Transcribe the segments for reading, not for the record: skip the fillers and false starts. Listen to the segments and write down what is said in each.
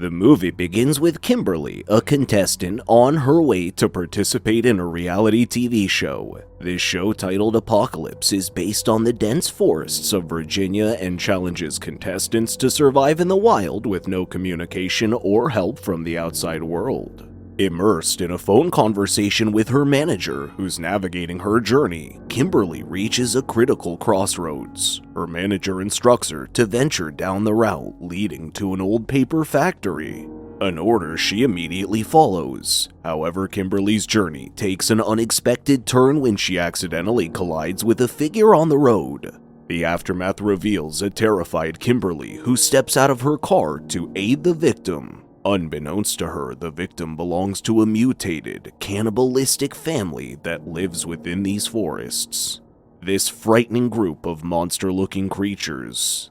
The movie begins with Kimberly, a contestant, on her way to participate in a reality TV show. This show, titled Apocalypse, is based on the dense forests of Virginia and challenges contestants to survive in the wild with no communication or help from the outside world. Immersed in a phone conversation with her manager, who's navigating her journey, Kimberly reaches a critical crossroads. Her manager instructs her to venture down the route leading to an old paper factory, an order she immediately follows. However, Kimberly's journey takes an unexpected turn when she accidentally collides with a figure on the road. The aftermath reveals a terrified Kimberly who steps out of her car to aid the victim. Unbeknownst to her, the victim belongs to a mutated, cannibalistic family that lives within these forests. This frightening group of monster-looking creatures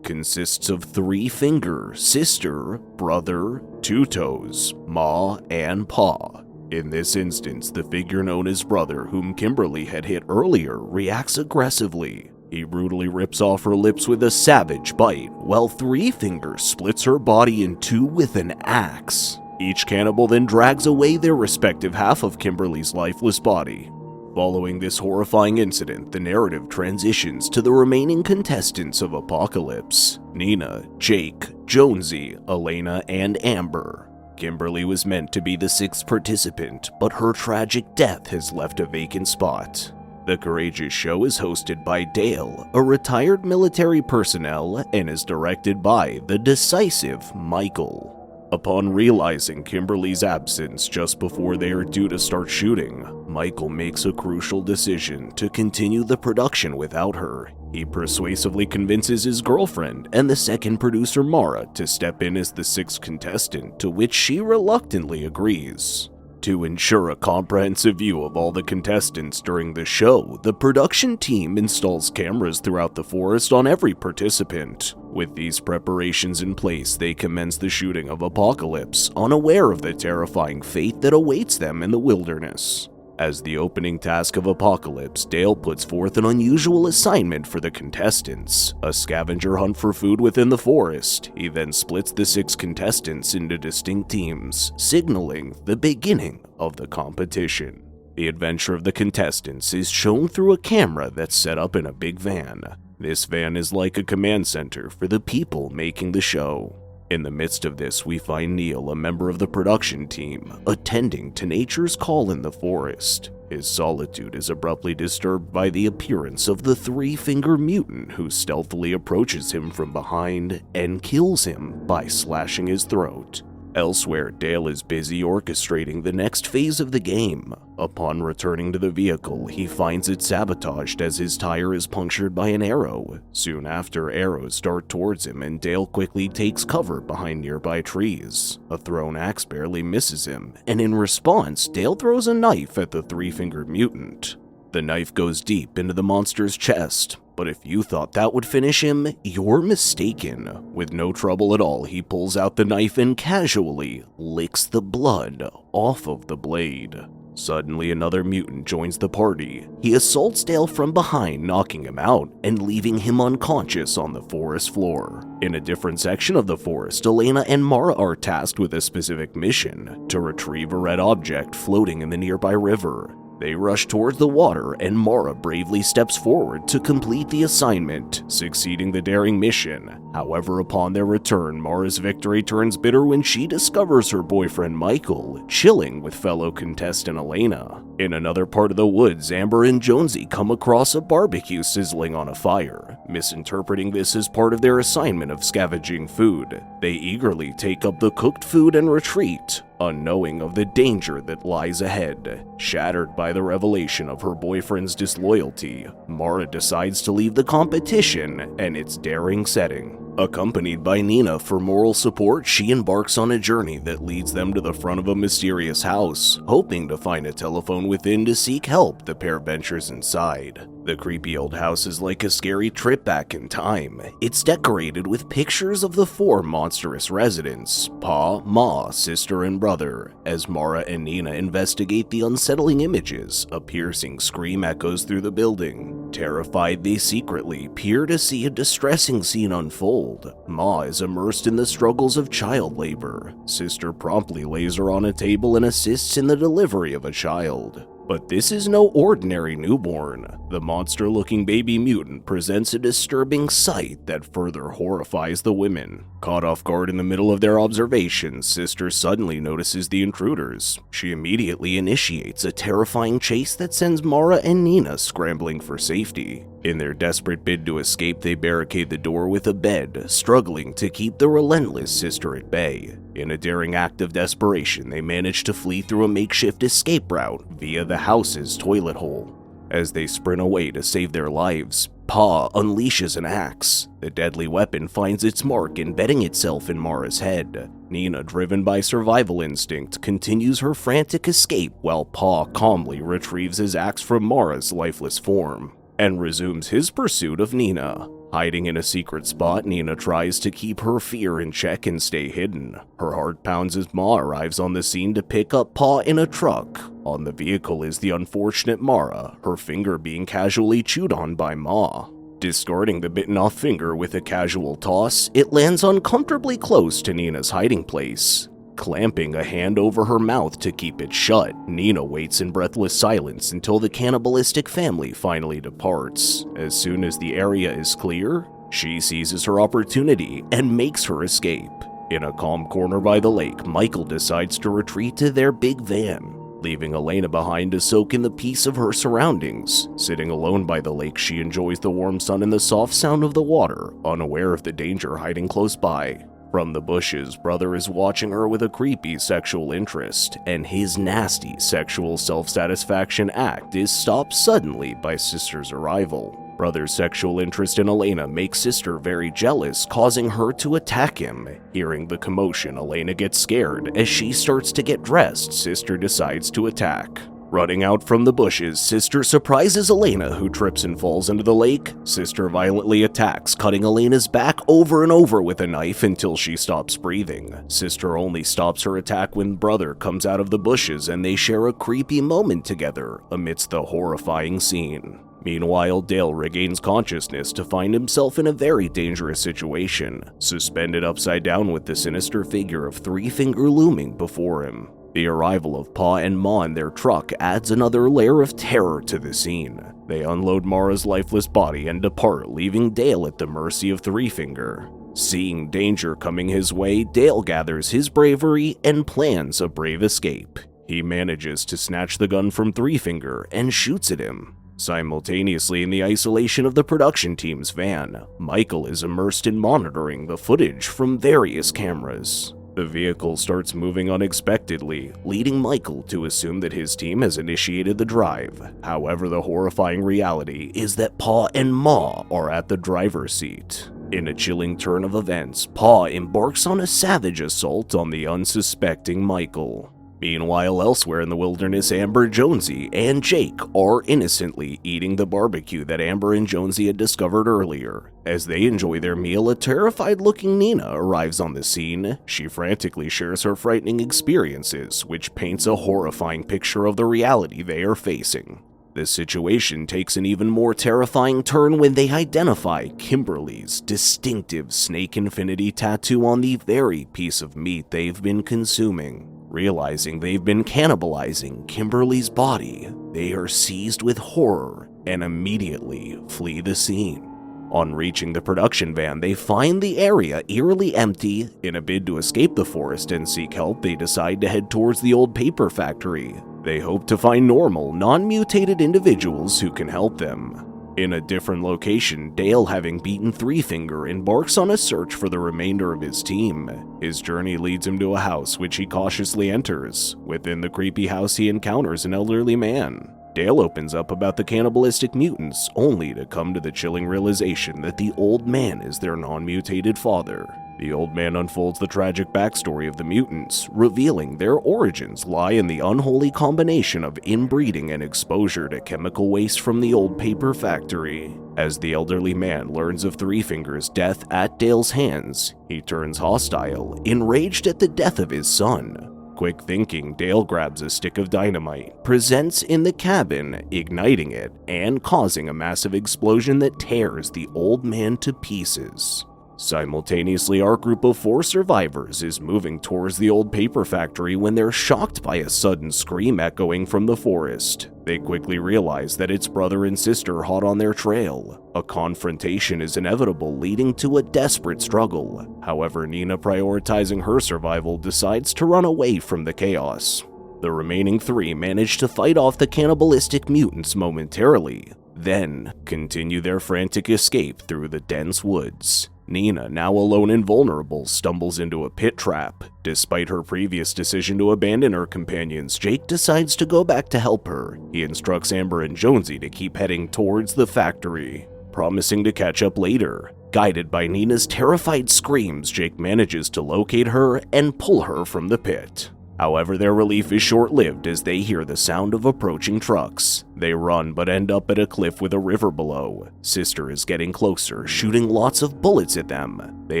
consists of three-finger, sister, brother, two toes, ma, and pa. In this instance, the figure known as brother, whom Kimberly had hit earlier, reacts aggressively. He brutally rips off her lips with a savage bite, while Three Fingers splits her body in two with an axe. Each cannibal then drags away their respective half of Kimberly's lifeless body. Following this horrifying incident, the narrative transitions to the remaining contestants of Apocalypse: Nina, Jake, Jonesy, Elena, and Amber. Kimberly was meant to be the sixth participant, but her tragic death has left a vacant spot. The Courageous show is hosted by Dale, a retired military personnel, and is directed by the decisive Michael. Upon realizing Kimberly's absence just before they are due to start shooting, Michael makes a crucial decision to continue the production without her. He persuasively convinces his girlfriend and the second producer, Mara, to step in as the sixth contestant, to which she reluctantly agrees. To ensure a comprehensive view of all the contestants during the show, the production team installs cameras throughout the forest on every participant. With these preparations in place, they commence the shooting of Apocalypse, unaware of the terrifying fate that awaits them in the wilderness. As the opening task of Apocalypse, Dale puts forth an unusual assignment for the contestants: a scavenger hunt for food within the forest. He then splits the six contestants into distinct teams, signaling the beginning of the competition. The adventure of the contestants is shown through a camera that's set up in a big van. This van is like a command center for the people making the show. In the midst of this, we find Neil, a member of the production team, attending to nature's call in the forest. His solitude is abruptly disturbed by the appearance of the three-finger mutant, who stealthily approaches him from behind and kills him by slashing his throat. Elsewhere, Dale is busy orchestrating the next phase of the game. Upon returning to the vehicle, he finds it sabotaged as his tire is punctured by an arrow. Soon after, arrows dart towards him and Dale quickly takes cover behind nearby trees. A thrown axe barely misses him, and in response, Dale throws a knife at the three-fingered mutant. The knife goes deep into the monster's chest, but if you thought that would finish him, you're mistaken. With no trouble at all, he pulls out the knife and casually licks the blood off of the blade. Suddenly, another mutant joins the party. He assaults Dale from behind, knocking him out and leaving him unconscious on the forest floor. In a different section of the forest, Elena and Mara are tasked with a specific mission: to retrieve a red object floating in the nearby river. They rush towards the water, and Mara bravely steps forward to complete the assignment, succeeding the daring mission. However, upon their return, Mara's victory turns bitter when she discovers her boyfriend Michael chilling with fellow contestant Elena. In another part of the woods, Amber and Jonesy come across a barbecue sizzling on a fire. Misinterpreting this as part of their assignment of scavenging food, they eagerly take up the cooked food and retreat, unknowing of the danger that lies ahead. Shattered by the revelation of her boyfriend's disloyalty, Mara decides to leave the competition and its daring setting. Accompanied by Nina for moral support, she embarks on a journey that leads them to the front of a mysterious house. Hoping to find a telephone within to seek help, the pair ventures inside. The creepy old house is like a scary trip back in time. It's decorated with pictures of the four monstrous residents: Pa, Ma, sister, and brother. As Mara and Nina investigate the unsettling images, a piercing scream echoes through the building. Terrified, they secretly peer to see a distressing scene unfold. Ma is immersed in the struggles of child labor. Sister promptly lays her on a table and assists in the delivery of a child. But this is no ordinary newborn. The monster-looking baby mutant presents a disturbing sight that further horrifies the women. Caught off guard in the middle of their observations, Sister suddenly notices the intruders. She immediately initiates a terrifying chase that sends Mara and Nina scrambling for safety. In their desperate bid to escape, they barricade the door with a bed, struggling to keep the relentless Sister at bay. In a daring act of desperation, they manage to flee through a makeshift escape route via the house's toilet hole. As they sprint away to save their lives, Pa unleashes an axe. The deadly weapon finds its mark, embedding itself in Mara's head. Nina, driven by survival instinct, continues her frantic escape while Pa calmly retrieves his axe from Mara's lifeless form and resumes his pursuit of Nina. Hiding in a secret spot, Nina tries to keep her fear in check and stay hidden. Her heart pounds as Ma arrives on the scene to pick up Pa in a truck. On the vehicle is the unfortunate Mara, her finger being casually chewed on by Ma. Discarding the bitten-off finger with a casual toss, it lands uncomfortably close to Nina's hiding place. Clamping a hand over her mouth to keep it shut, Nina waits in breathless silence until the cannibalistic family finally departs. As soon as the area is clear, she seizes her opportunity and makes her escape. In a calm corner by the lake, Michael decides to retreat to their big van, leaving Elena behind to soak in the peace of her surroundings. Sitting alone by the lake, she enjoys the warm sun and the soft sound of the water, unaware of the danger hiding close by. From the bushes, Brother is watching her with a creepy sexual interest, and his nasty sexual self-satisfaction act is stopped suddenly by Sister's arrival. Brother's sexual interest in Elena makes Sister very jealous, causing her to attack him. Hearing the commotion, Elena gets scared. As she starts to get dressed, Sister decides to attack. Running out from the bushes, Sister surprises Elena, who trips and falls into the lake. Sister violently attacks, cutting Elena's back over and over with a knife until she stops breathing. Sister only stops her attack when Brother comes out of the bushes and they share a creepy moment together amidst the horrifying scene. Meanwhile, Dale regains consciousness to find himself in a very dangerous situation, suspended upside down with the sinister figure of Three Finger looming before him. The arrival of Pa and Ma in their truck adds another layer of terror to the scene. They unload Mara's lifeless body and depart, leaving Dale at the mercy of Three Finger. Seeing danger coming his way, Dale gathers his bravery and plans a brave escape. He manages to snatch the gun from Three Finger and shoots at him. Simultaneously, in the isolation of the production team's van, Michael is immersed in monitoring the footage from various cameras. The vehicle starts moving unexpectedly, leading Michael to assume that his team has initiated the drive. However, the horrifying reality is that Pa and Ma are at the driver's seat. In a chilling turn of events, Pa embarks on a savage assault on the unsuspecting Michael. Meanwhile, elsewhere in the wilderness, Amber, Jonesy, and Jake are innocently eating the barbecue that Amber and Jonesy had discovered earlier. As they enjoy their meal, a terrified-looking Nina arrives on the scene. She frantically shares her frightening experiences, which paints a horrifying picture of the reality they are facing. The situation takes an even more terrifying turn when they identify Kimberly's distinctive snake infinity tattoo on the very piece of meat they've been consuming. Realizing they've been cannibalizing Kimberly's body, they are seized with horror and immediately flee the scene. On reaching the production van, they find the area eerily empty. In a bid to escape the forest and seek help, they decide to head towards the old paper factory. They hope to find normal, non-mutated individuals who can help them. In a different location, Dale, having beaten Three Finger, embarks on a search for the remainder of his team. His journey leads him to a house which he cautiously enters. Within the creepy house, he encounters an elderly man. Dale opens up about the cannibalistic mutants, only to come to the chilling realization that the old man is their non-mutated father. The old man unfolds the tragic backstory of the mutants, revealing their origins lie in the unholy combination of inbreeding and exposure to chemical waste from the old paper factory. As the elderly man learns of Three Finger's death at Dale's hands, he turns hostile, enraged at the death of his son. quick thinking, Dale grabs a stick of dynamite, presents in the cabin, igniting it, and causing a massive explosion that tears the old man to pieces. Simultaneously, our group of 4 survivors is moving towards the old paper factory when they're shocked by a sudden scream echoing from the forest. They quickly realize that it's brother and sister hot on their trail. A confrontation is inevitable, leading to a desperate struggle. However, Nina, prioritizing her survival, decides to run away from the chaos. The remaining 3 manage to fight off the cannibalistic mutants momentarily, then continue their frantic escape through the dense woods. Nina, now alone and vulnerable, stumbles into a pit trap. Despite her previous decision to abandon her companions, Jake decides to go back to help her. He instructs Amber and Jonesy to keep heading towards the factory, promising to catch up later. Guided by Nina's terrified screams, Jake manages to locate her and pull her from the pit. However, their relief is short-lived as they hear the sound of approaching trucks. They run but end up at a cliff with a river below. Sister is getting closer, shooting lots of bullets at them. They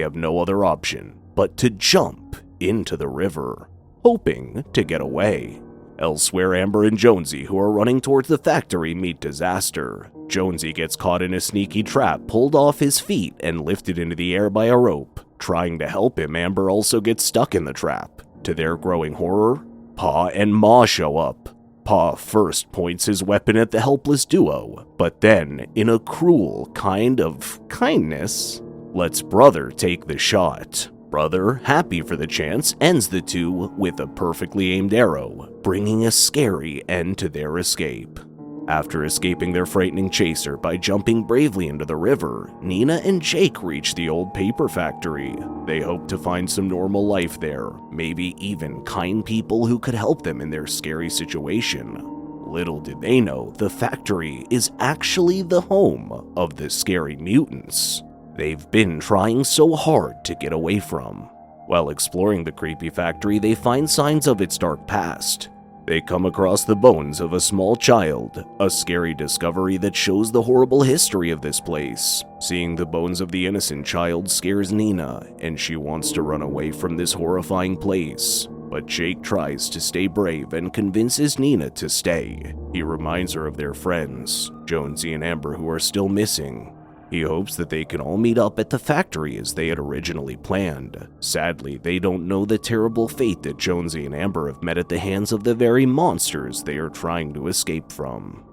have no other option but to jump into the river, hoping to get away. Elsewhere, Amber and Jonesy, who are running towards the factory, meet disaster. Jonesy gets caught in a sneaky trap, pulled off his feet, and lifted into the air by a rope. Trying to help him, Amber also gets stuck in the trap. To their growing horror, Pa and Ma show up. Pa first points his weapon at the helpless duo, but then, in a cruel kind of kindness, lets brother take the shot. Brother, happy for the chance, ends the two with a perfectly aimed arrow, bringing a scary end to their escape. After escaping their frightening chaser by jumping bravely into the river, Nina and Jake reach the old paper factory. They hope to find some normal life there, maybe even kind people who could help them in their scary situation. Little did they know, the factory is actually the home of the scary mutants they've been trying so hard to get away from. While exploring the creepy factory, they find signs of its dark past. They come across the bones of a small child, a scary discovery that shows the horrible history of this place. Seeing the bones of the innocent child scares Nina, and she wants to run away from this horrifying place. But Jake tries to stay brave and convinces Nina to stay. He reminds her of their friends, Jonesy and Amber, who are still missing. He hopes that they can all meet up at the factory as they had originally planned. Sadly, they don't know the terrible fate that Jonesy and Amber have met at the hands of the very monsters they are trying to escape from.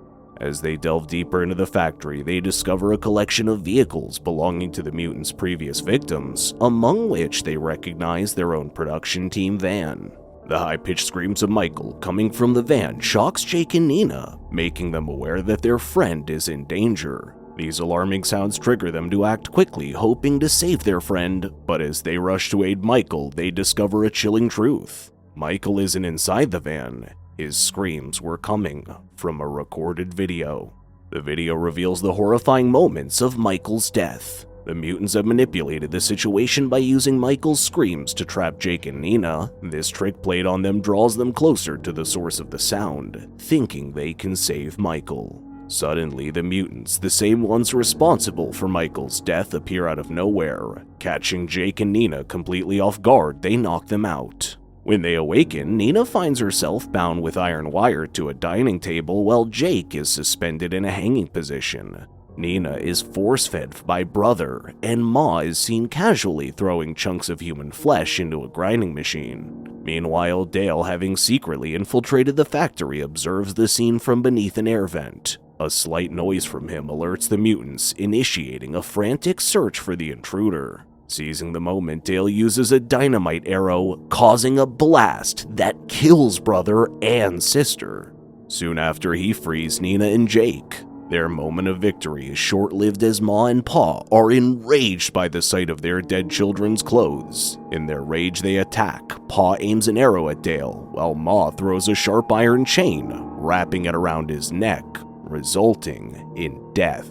As they delve deeper into the factory, they discover a collection of vehicles belonging to the mutants' previous victims, among which they recognize their own production team van. The high-pitched screams of Michael coming from the van shocks Jake and Nina, making them aware that their friend is in danger. These alarming sounds trigger them to act quickly, hoping to save their friend, but as they rush to aid Michael, they discover a chilling truth. Michael isn't inside the van. His screams were coming from a recorded video. The video reveals the horrifying moments of Michael's death. The mutants have manipulated the situation by using Michael's screams to trap Jake and Nina. This trick played on them draws them closer to the source of the sound, thinking they can save Michael. Suddenly, the mutants, the same ones responsible for Michael's death, appear out of nowhere. Catching Jake and Nina completely off guard, they knock them out. When they awaken, Nina finds herself bound with iron wire to a dining table while Jake is suspended in a hanging position. Nina is force-fed by brother, and Ma is seen casually throwing chunks of human flesh into a grinding machine. Meanwhile, Dale, having secretly infiltrated the factory, observes the scene from beneath an air vent. A slight noise from him alerts the mutants, initiating a frantic search for the intruder. Seizing the moment, Dale uses a dynamite arrow, causing a blast that kills brother and sister. Soon after, he frees Nina and Jake. Their moment of victory is short-lived as Ma and Pa are enraged by the sight of their dead children's clothes. In their rage, they attack. Pa aims an arrow at Dale, while Ma throws a sharp iron chain, wrapping it around his neck, resulting in death.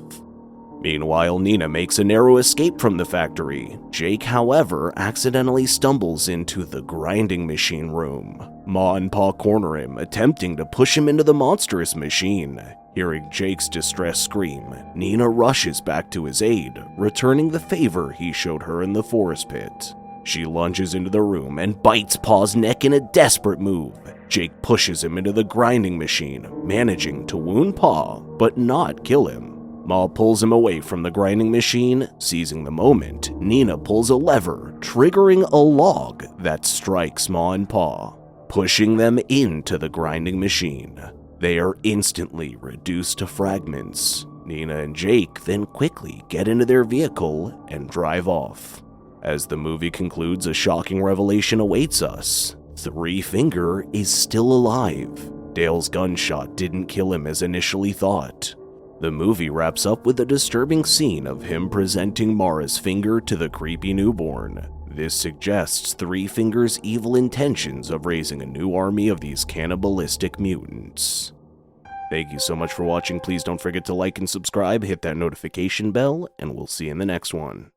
Meanwhile, Nina makes a narrow escape from the factory. Jake, however, accidentally stumbles into the grinding machine room. Ma and Pa corner him, attempting to push him into the monstrous machine. Hearing Jake's distressed scream, Nina rushes back to his aid, returning the favor he showed her in the forest pit. She lunges into the room and bites Pa's neck in a desperate move. Jake pushes him into the grinding machine, managing to wound Pa, but not kill him. Ma pulls him away from the grinding machine. Seizing the moment, Nina pulls a lever, triggering a log that strikes Ma and Pa, pushing them into the grinding machine. They are instantly reduced to fragments. Nina and Jake then quickly get into their vehicle and drive off. As the movie concludes, a shocking revelation awaits us. Three Finger is still alive. Dale's gunshot didn't kill him as initially thought. The movie wraps up with a disturbing scene of him presenting Mara's finger to the creepy newborn. This suggests Three Finger's evil intentions of raising a new army of these cannibalistic mutants. Thank you so much for watching. Please don't forget to like and subscribe, hit that notification bell, and we'll see you in the next one.